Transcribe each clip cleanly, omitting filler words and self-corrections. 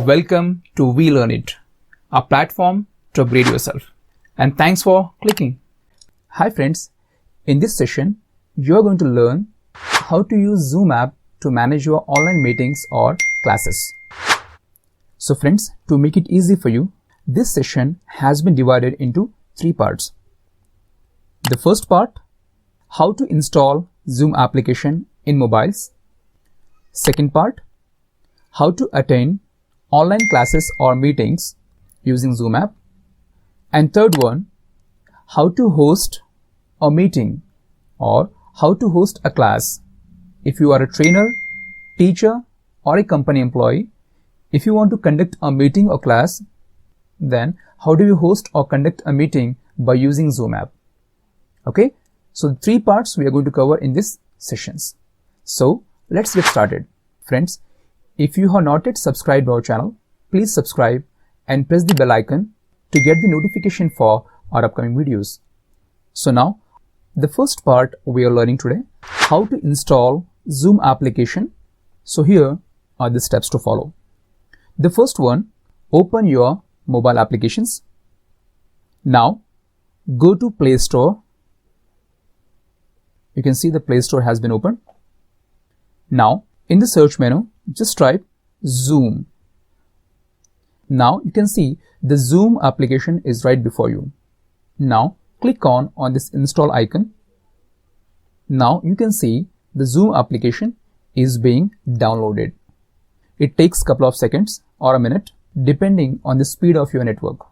Welcome to We Learn It, a platform to upgrade yourself. And thanks for clicking. Hi friends, in this session, you're going to learn how to use Zoom app to manage your online meetings or classes. So friends, to make it easy for you, this session has been divided into 3 parts. The first part, how to install Zoom application in mobiles. Second part, how to attend online classes or meetings using Zoom app. And third one, how to host a meeting or how to host a class. If you are a trainer, teacher, or a company employee, if you want to conduct a meeting or class, then how do you host or conduct a meeting by using Zoom app? Okay, so the 3 parts we are going to cover in this sessions. So let's get started. Friends, if you have not yet subscribed to our channel, please subscribe and press the bell icon to get the notification for our upcoming videos. So now, the first part we are learning today, how to install Zoom application. So here are the steps to follow. The first one, open your mobile applications. Now, go to Play Store. You can see the Play Store has been opened. Now, in the search menu, just type Zoom. Now you can see the Zoom application is right before you. Now click on this install icon. Now you can see the Zoom application is being downloaded. It takes a couple of seconds or a minute depending on the speed of your network.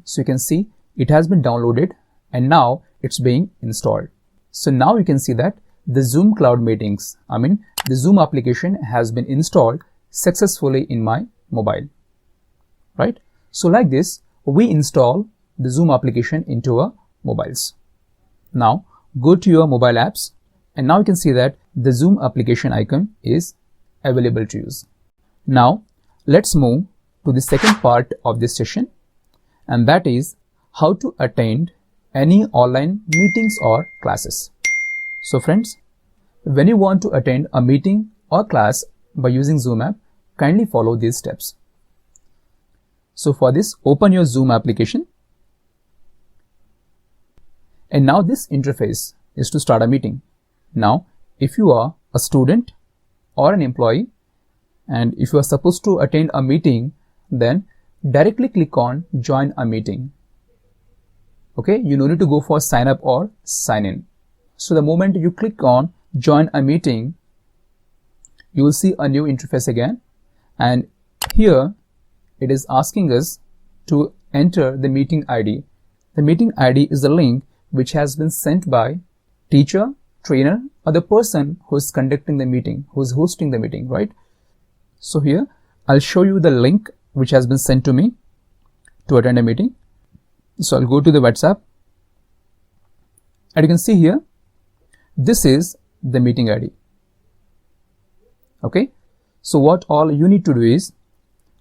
So you can see it has been downloaded and now it's being installed. So now you can see that the Zoom Cloud Meetings, the Zoom application has been installed successfully in my mobile, right? So like this, we install the Zoom application into our mobiles. Now go to your mobile apps and now you can see that the Zoom application icon is available to use. Now let's move to the second part of this session, and that is how to attend any online meetings or classes. So friends, when you want to attend a meeting or class by using Zoom app, kindly follow these steps. So for this, open your Zoom application. And now this interface is to start a meeting. Now, if you are a student or an employee, and if you are supposed to attend a meeting, then directly click on join a meeting. Okay, you no need to go for sign up or sign in. So the moment you click on join a meeting, you will see a new interface again, and here it is asking us to enter the meeting ID. The meeting ID is the link which has been sent by teacher, trainer, or the person who is conducting the meeting, who is hosting the meeting, right? So here I'll show you the link which has been sent to me to attend a meeting. So I'll go to the WhatsApp, and you can see here this is the meeting ID. Okay, so what all you need to do is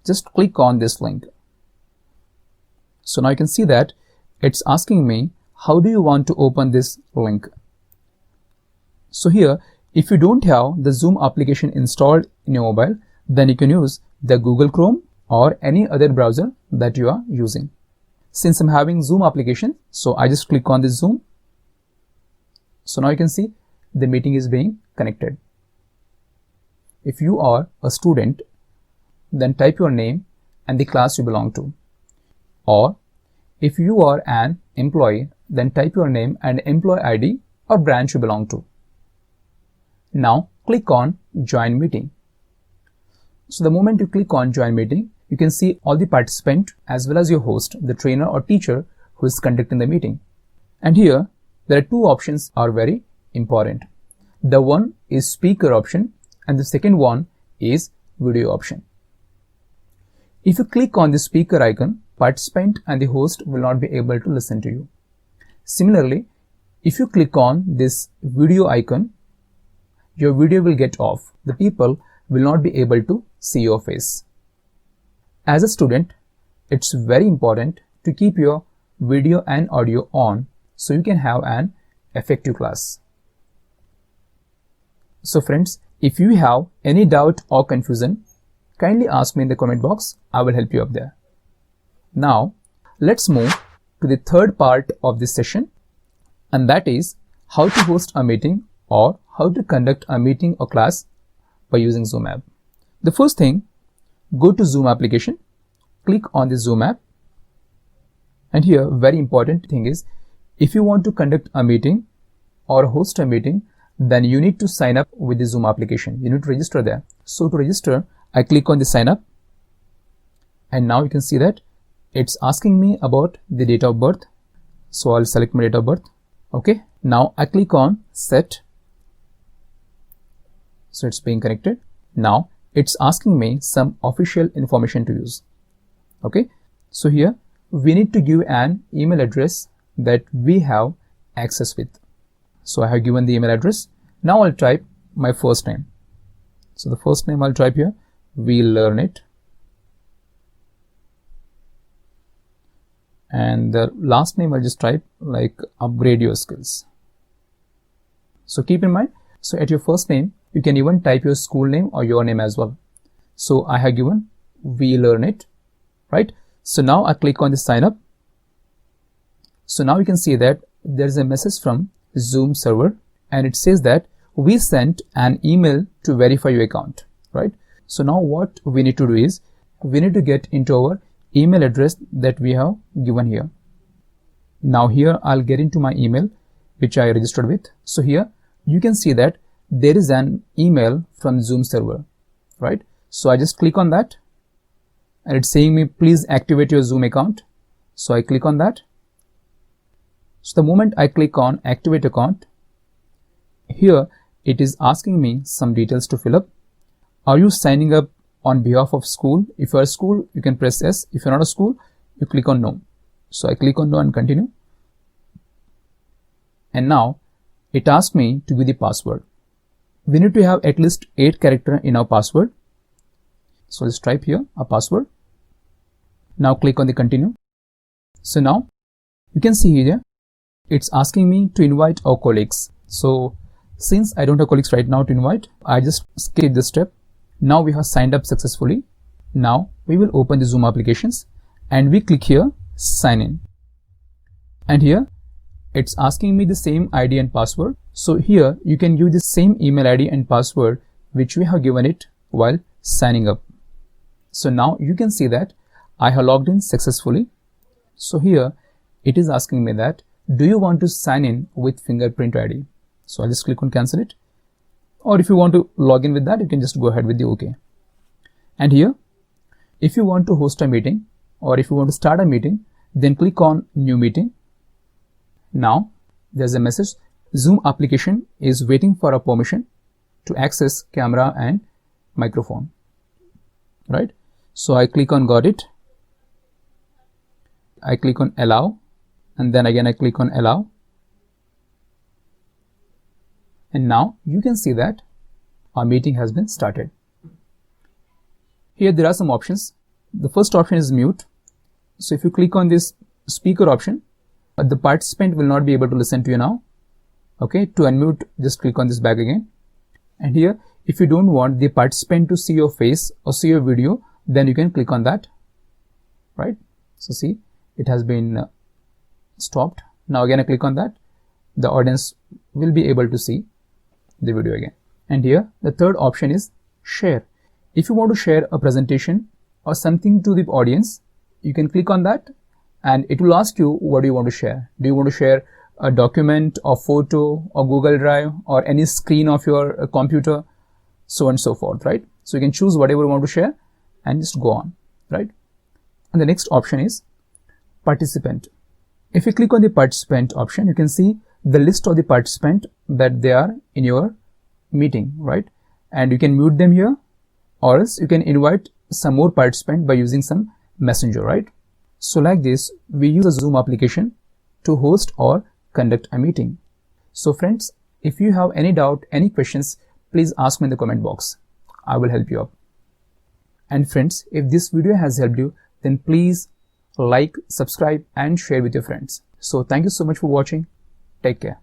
just click on this link. So now you can see that it's asking me, how do you want to open this link? So here, if you don't have the Zoom application installed in your mobile, then you can use the Google Chrome or any other browser that you are using. Since I'm having Zoom application, so I just click on this Zoom. So now you can see the meeting is being connected. If you are a student, then type your name and the class you belong to. Or if you are an employee, then type your name and employee ID or branch you belong to. Now click on join meeting. So the moment you click on join meeting, you can see all the participants as well as your host, the trainer or teacher who is conducting the meeting. And here there are 2 options are very important. The one is speaker option and the second one is video option. If you click on the speaker icon, participant and the host will not be able to listen to you. Similarly, if you click on this video icon, your video will get off. The people will not be able to see your face. As a student, it's very important to keep your video and audio on so you can have an effective class. So friends, If you have any doubt or confusion, kindly ask me in the comment box. I will help you up there. Now, let's move to the third part of this session, and that is how to host a meeting or how to conduct a meeting or class by using Zoom app. The first thing, go to Zoom application, click on the Zoom app, and here very important thing is, if you want to conduct a meeting or host a meeting, then you need to sign up with the Zoom application. You need to register there. So to register, I click on the sign up, and now you can see that it's asking me about the date of birth. So I'll select my date of birth. Okay, now I click on set. So it's being connected. Now it's asking me some official information to use. Okay, so here we need to give an email address that we have access with. So I have given the email address. Now I'll type my first name. So the first name I'll type here, WeLearnIt. And the last name I'll just type like upgrade your skills. So keep in mind, so at your first name, you can even type your school name or your name as well. So I have given WeLearnIt, right? So now I click on the sign up. So now you can see that there's a message from Zoom server, and it says that we sent an email to verify your account, right? So now what we need to do is, we need to get into our email address that we have given here. Now here I'll get into my email which I registered with. So here you can see that there is an email from Zoom server, right? So I just click on that, and it's saying me please activate your Zoom account. So I click on that. So the moment I click on activate account, here it is asking me some details to fill up. Are you signing up on behalf of school? If you're a school, you can press yes. If you're not a school, you click on no. So I click on no and continue. And now it asks me to give the password. We need to have at least 8 characters in our password. So let's type here a password. Now click on the continue. So now you can see here, it's asking me to invite our colleagues. So since I don't have colleagues right now to invite, I just skip this step. Now we have signed up successfully. Now we will open the Zoom applications and we click here sign in. And here it's asking me the same ID and password. So here you can give the same email ID and password which we have given it while signing up. So now you can see that I have logged in successfully. So here it is asking me that, do you want to sign in with fingerprint ID? So I'll just click on cancel it. Or if you want to log in with that, you can just go ahead with the OK. And here, if you want to host a meeting or if you want to start a meeting, then click on new meeting. Now there's a message, Zoom application is waiting for a permission to access camera and microphone, right? So I click on got it. I click on allow, and then again I click on allow. And now you can see that our meeting has been started. Here there are some options. The first option is mute. So if you click on this speaker option, the participant will not be able to listen to you now. Okay, to unmute, just click on this back again. And here, if you don't want the participant to see your face or see your video, then you can click on that, right? So see, it has been stopped. Now again I click on that. The audience will be able to see the video again. And here the third option is share. If you want to share a presentation or something to the audience, you can click on that and it will ask you what do you want to share. Do you want to share a document or photo or Google Drive or any screen of your computer, so on and so forth, right? So you can choose whatever you want to share and just go on, right? And the next option is participant. If you click on the participant option, you can see the list of the participant that they are in your meeting, right? And you can mute them here, or else you can invite some more participant by using some messenger, right? So like this, we use a Zoom application to host or conduct a meeting. So friends, if you have any doubt, any questions, please ask me in the comment box. I will help you out. And friends, if this video has helped you, then please like, subscribe and share with your friends. So thank you so much for watching. Take care.